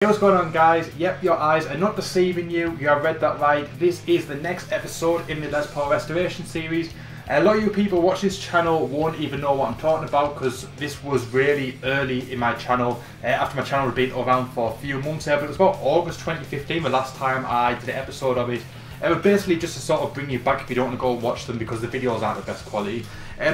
Hey, what's going on, guys? Yep, your eyes are not deceiving you. You have read that right. This is the next episode in the Les Paul restoration series. A lot of you people watch this channel won't even know what I'm talking about because this was really early in my channel. After my channel had been around for a few months there, but it was about August 2015 the last time I did an episode of it. It was basically just to sort of bring you back if you don't want to go watch them because the videos aren't the best quality.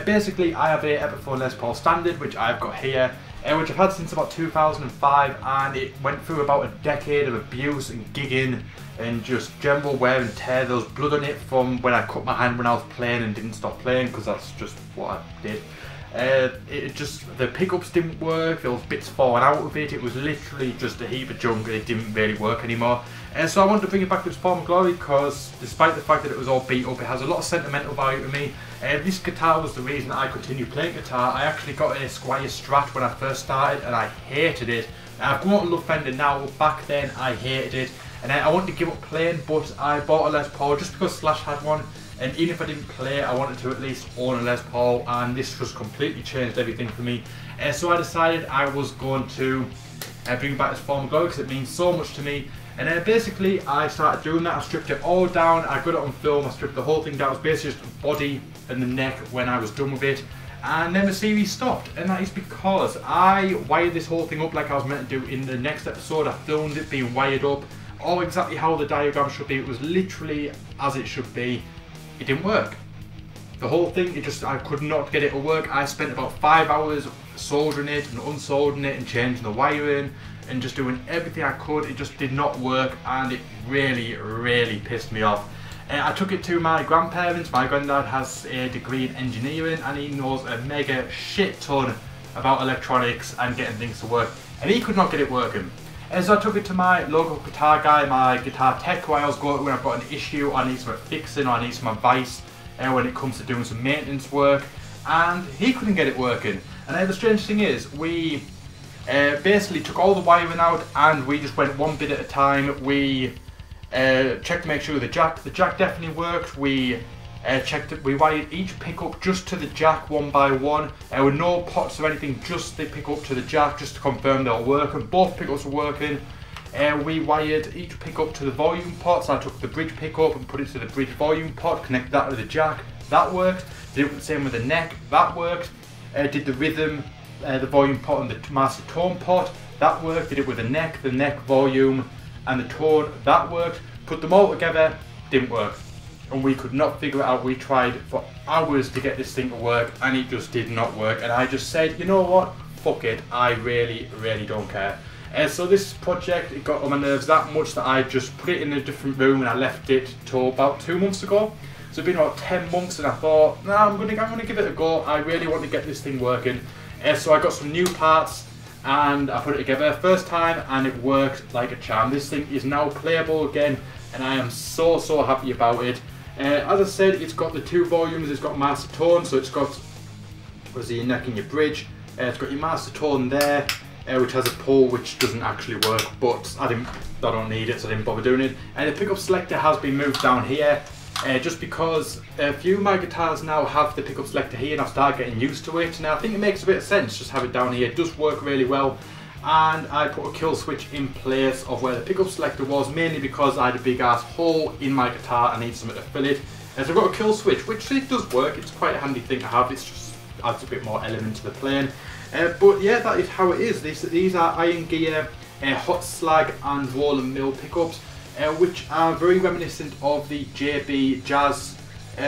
Basically, I have a Epiphone Les Paul Standard, which I've got here, which I've had since about 2005, and it went through about a decade of abuse and gigging and just general wear and tear. There was blood on it from when I cut my hand when I was playing and didn't stop playing because that's just what I did. The pickups didn't work, there was bits falling out of it, it was literally just a heap of junk and it didn't really work anymore. And so I wanted to bring it back to its former glory because despite the fact that it was all beat up, it has a lot of sentimental value to me. This guitar was the reason I continued playing guitar. I actually got a Squire Strat when I first started and I hated it. I've grown to love Fender now, but back then I hated it. And I wanted to give up playing, but I bought a Les Paul just because Slash had one. And even if I didn't play, I wanted to at least own a Les Paul, and this just completely changed everything for me. So I decided I was going to bring it back to its former glory because it means so much to me. And basically I started doing that. I stripped it all down, I got it on film, I stripped the whole thing down. It was basically just the body and the neck when I was done with it. And then the series stopped, and that is because I wired this whole thing up like I was meant to do in the next episode. I filmed it being wired up, all exactly how the diagram should be. It was literally as it should be. It didn't work. The whole thing, I could not get it to work. I spent about 5 hours soldering it and unsoldering it and changing the wiring and just doing everything I could. It just did not work, and it really pissed me off. I took it to my grandparents. My granddad has a degree in engineering and he knows a mega shit ton about electronics and getting things to work, and he could not get it working. And so I took it to my local guitar guy, my guitar tech, who I always go to when I've got an issue, I need some fixing, or I need some advice when it comes to doing some maintenance work, and he couldn't get it working. And the strange thing is, we basically took all the wiring out and we just went one bit at a time. We checked to make sure the jack definitely worked. We checked it, we wired each pickup just to the jack one by one, with no pots or anything, just the pickup to the jack, just to confirm they were working. Both pickups were working. We wired each pickup to the volume pot, so I took the bridge pickup and put it to the bridge volume pot, connected that to the jack, that worked. Did it the same with the neck, that worked. Did the rhythm, the volume pot and the master tone pot, that worked. Did it with the neck volume and the tone, that worked. Put them all together, didn't work. And we could not figure it out. We tried for hours to get this thing to work and it just did not work. And I just said, you know what, fuck it, I really don't care. And so this project, it got on my nerves that much that I just put it in a different room and I left it till about 2 months ago. So it's been about 10 months and I thought, nah, I'm gonna give it a go. I really want to get this thing working. So I got some new parts and I put it together first time and it worked like a charm. This thing is now playable again and I am so happy about it. As I said, it's got the 2 volumes, it's got master tone, so it's got your neck and your bridge. It's got your master tone there, which has a pull which doesn't actually work, but I don't need it, so I didn't bother doing it. And the pickup selector has been moved down here, just because a few of my guitars now have the pickup selector here and I've started getting used to it. Now I think it makes a bit of sense, just have it down here. It does work really well. And I put a kill switch in place of where the pickup selector was, mainly because I had a big ass hole in my guitar and I need something to fill it. And so I've got a kill switch, which it does work. It's quite a handy thing to have. It's just adds a bit more element to the playing. But yeah, that is how it is. These are Iron Gear Hot Slag and Roland Mill pickups, which are very reminiscent of the JB Jazz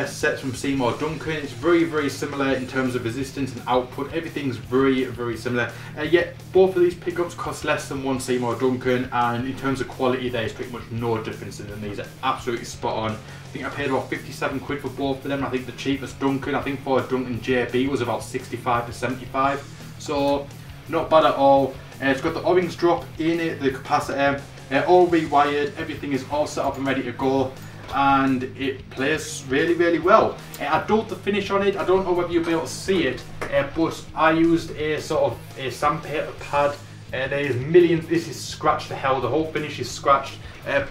sets from Seymour Duncan. It's very similar in terms of resistance and output. Everything's very similar. Yet both of these pickups cost less than one Seymour Duncan, and in terms of quality there's pretty much no difference in them. These are absolutely spot on. I think I paid about 57 quid for both of them. I think the cheapest Duncan, I think for a Duncan JB, was about 65 to 75. So not bad at all. It's got the O-rings drop in it, the capacitor, all rewired, everything is all set up and ready to go. And it plays really well. I dulled the finish on it. I don't know whether you'll be able to see it, but I used a sort of a sandpaper pad. There's millions. This is scratched to hell. The whole finish is scratched,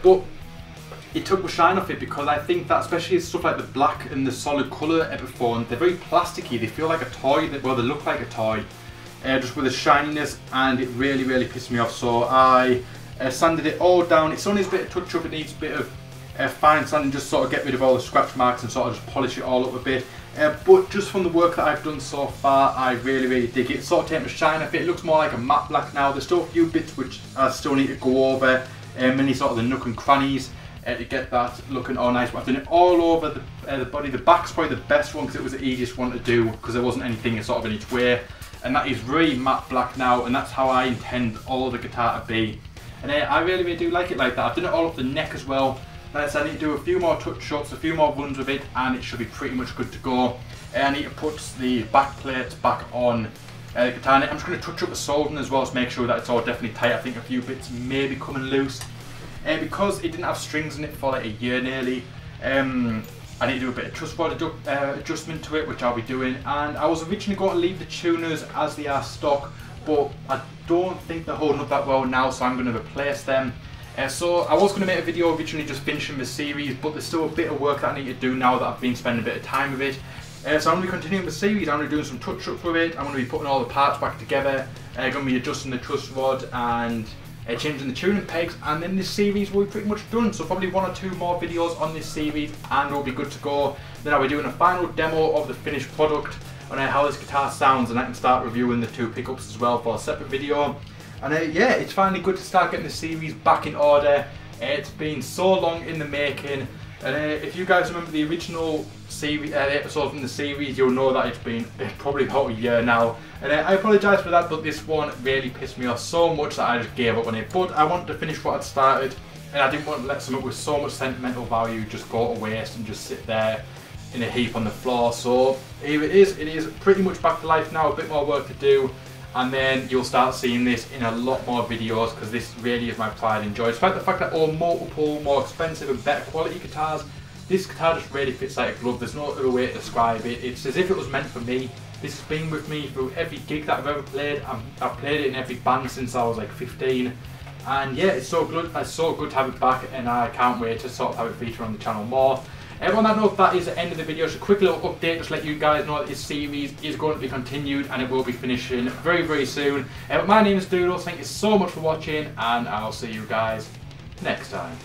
but it took the shine off it because I think that especially stuff like the black and the solid colour Epiphone, they're very plasticky. They feel like a toy. Well, they look like a toy, just with a shininess, and it really pissed me off. So I Sanded it all down. It's only a bit of touch up, it needs a bit of fine sanding, just sort of get rid of all the scratch marks and sort of just polish it all up a bit. But just from the work that I've done so far, I really dig it. It's sort of taken a shine off it. It looks more like a matte black now. There's still a few bits which I still need to go over, many sort of the nook and crannies to get that looking all nice. But I've done it all over the body. The back's probably the best one because it was the easiest one to do because there wasn't anything sort of in each way. And that is really matte black now, and that's how I intend all the guitar to be. And I really do like it like that. I've done it all up the neck as well. Like I said, I need to do a few more touch-ups, a few more runs with it, and it should be pretty much good to go. I need to put the back plates back on the guitar neck. I'm just going to touch up the soldering as well to make sure that it's all definitely tight. I think a few bits may be coming loose. Because it didn't have strings in it for like a year nearly, I need to do a bit of truss rod adjustment to it, which I'll be doing. And I was originally going to leave the tuners as they are stock, but I don't think they're holding up that well now, so I'm going to replace them. So I was going to make a video originally just finishing the series, but there's still a bit of work that I need to do now that I've been spending a bit of time with it. So I'm going to be continuing the series. I'm going to be doing some touch-ups with it. I'm going to be putting all the parts back together. I'm going to be adjusting the truss rod and changing the tuning pegs, and then this series will be pretty much done. So probably 1 or 2 more videos on this series and we'll be good to go. Then I'll be doing a final demo of the finished product on how this guitar sounds, and I can start reviewing the 2 pickups as well for a separate video. And yeah, it's finally good to start getting the series back in order. It's been so long in the making, and if you guys remember the original series, episode from the series, you'll know that it's been probably about a year now. And I apologise for that, but this one really pissed me off so much that I just gave up on it. But I wanted to finish what I'd started, and I didn't want to let something with so much sentimental value just go to waste and just sit there in a heap on the floor. So here it is pretty much back to life now, a bit more work to do, and then you'll start seeing this in a lot more videos because this really is my pride and joy. Despite the fact that all multiple, more expensive and better quality guitars, this guitar just really fits like a glove. There's no other way to describe it. It's as if it was meant for me. This has been with me through every gig that I've ever played. I've played it in every band since I was like 15. And yeah, it's so good to have it back, and I can't wait to sort of have it feature on the channel more. On that note, that is the end of the video. Just a quick little update, just let you guys know that this series is going to be continued and it will be finishing very soon. My name is Doodles, thank you so much for watching, and I'll see you guys next time.